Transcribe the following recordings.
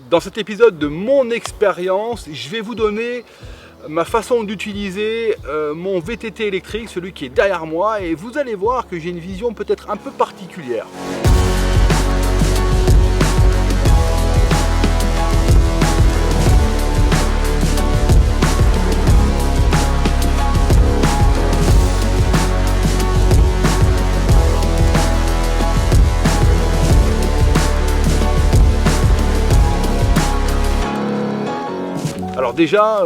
Dans cet épisode de mon expérience, je vais vous donner ma façon d'utiliser mon VTT électrique, celui qui est derrière moi, et vous allez voir que j'ai une vision peut-être un peu particulière. Alors déjà,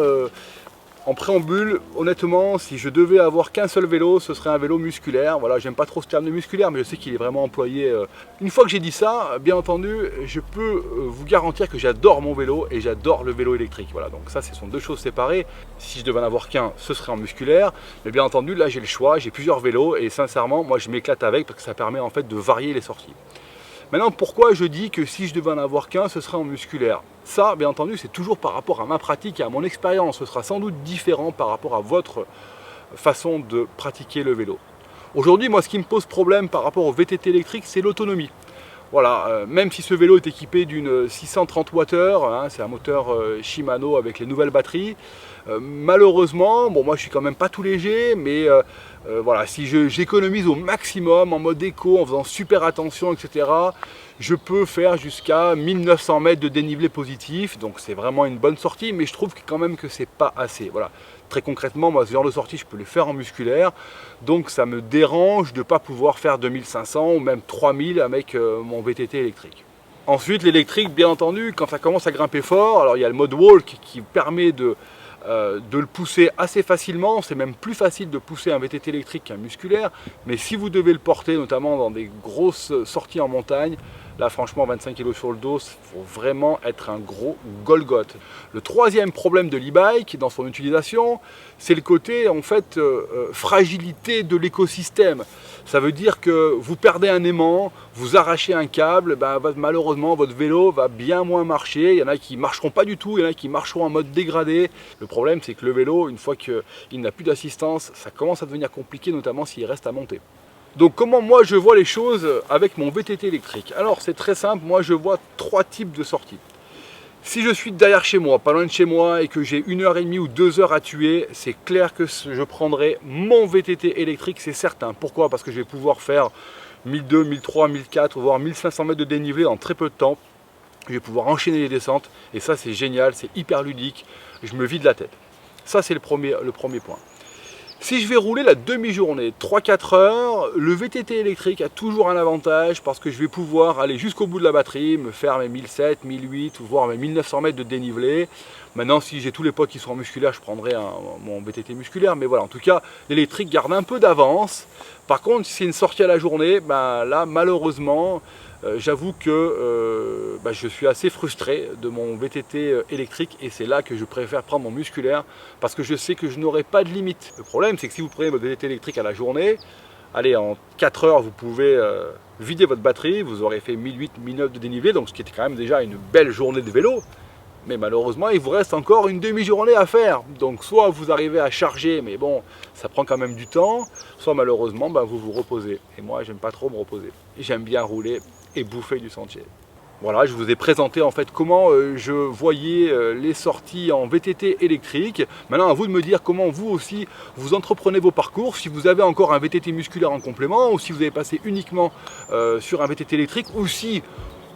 en préambule, honnêtement, si je devais avoir qu'un seul vélo, ce serait un vélo musculaire. Voilà, j'aime pas trop ce terme de musculaire, mais je sais qu'il est vraiment employé. Une fois que j'ai dit ça, bien entendu, je peux vous garantir que j'adore mon vélo et j'adore le vélo électrique. Voilà, donc ça, ce sont deux choses séparées. Si je devais en avoir qu'un, ce serait en musculaire. Mais bien entendu, là, j'ai le choix, j'ai plusieurs vélos et sincèrement, moi, je m'éclate avec parce que ça permet en fait de varier les sorties. Maintenant, pourquoi je dis que si je devais en avoir qu'un, ce serait en musculaire? Ça, bien entendu, c'est toujours par rapport à ma pratique et à mon expérience. Ce sera sans doute différent par rapport à votre façon de pratiquer le vélo. Aujourd'hui, moi, ce qui me pose problème par rapport au VTT électrique, c'est l'autonomie. Voilà, même si ce vélo est équipé d'une 630 Wh, c'est un moteur Shimano avec les nouvelles batteries, malheureusement, bon moi je suis quand même pas tout léger, mais voilà, si j'économise au maximum en mode éco, en faisant super attention, etc., je peux faire jusqu'à 1900 mètres de dénivelé positif, donc c'est vraiment une bonne sortie, mais je trouve quand même que c'est pas assez. Voilà. Très concrètement, moi ce genre de sortie, je peux les faire en musculaire, donc ça me dérange de ne pas pouvoir faire 2500 ou même 3000 avec mon VTT électrique. Ensuite, l'électrique, bien entendu, quand ça commence à grimper fort, alors il y a le mode walk qui permet de le pousser assez facilement. C'est même plus facile de pousser un VTT électrique qu'un musculaire, mais si vous devez le porter, notamment dans des grosses sorties en montagne, là franchement 25 kg sur le dos, il faut vraiment être un gros Golgoth. Le troisième problème de l'e-bike dans son utilisation, c'est le côté en fait fragilité de l'écosystème. Ça veut dire que vous perdez un aimant, vous arrachez un câble, malheureusement votre vélo va bien moins marcher. Il y en a qui ne marcheront pas du tout, il y en a qui marcheront en mode dégradé. Le problème c'est que le vélo, une fois qu'il n'a plus d'assistance, ça commence à devenir compliqué, notamment s'il reste à monter. Donc comment moi je vois les choses avec mon VTT électrique? Alors c'est très simple, moi je vois trois types de sorties. Si je suis derrière chez moi, pas loin de chez moi, et que j'ai 1h30 ou 2 heures à tuer, c'est clair que je prendrai mon VTT électrique, c'est certain. Pourquoi? Parce que je vais pouvoir faire 1200, 1300, 1400, voire 1500 mètres de dénivelé en très peu de temps. Je vais pouvoir enchaîner les descentes, et ça c'est génial, c'est hyper ludique, je me vide la tête. Ça c'est le premier point. Si je vais rouler la demi-journée, 3-4 heures, le VTT électrique a toujours un avantage parce que je vais pouvoir aller jusqu'au bout de la batterie, me faire mes 1700, 1008 ou voire mes 1900 mètres de dénivelé. Maintenant, si j'ai tous les potes qui sont en musculaire, je prendrai mon VTT musculaire. Mais voilà, en tout cas, l'électrique garde un peu d'avance. Par contre, si c'est une sortie à la journée, là, malheureusement, j'avoue que je suis assez frustré de mon VTT électrique et c'est là que je préfère prendre mon musculaire parce que je sais que je n'aurai pas de limite. Le problème c'est que si vous prenez votre VTT électrique à la journée, allez, en 4 heures vous pouvez vider votre batterie, vous aurez fait 1008, 1009 de dénivelé, donc ce qui était quand même déjà une belle journée de vélo. Mais malheureusement, il vous reste encore une demi-journée à faire. Donc soit vous arrivez à charger, mais bon, ça prend quand même du temps, soit malheureusement, vous vous reposez. Et moi, j'aime pas trop me reposer. J'aime bien rouler et bouffer du sentier. Voilà, je vous ai présenté en fait comment je voyais les sorties en VTT électrique. Maintenant, à vous de me dire comment vous aussi, vous entreprenez vos parcours, si vous avez encore un VTT musculaire en complément, ou si vous avez passé uniquement sur un VTT électrique, ou si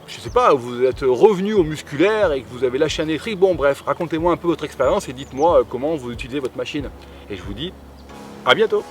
je sais pas, vous êtes revenu au musculaire et que vous avez lâché un électrique. Bon bref, racontez-moi un peu votre expérience et dites-moi comment vous utilisez votre machine. Et je vous dis à bientôt.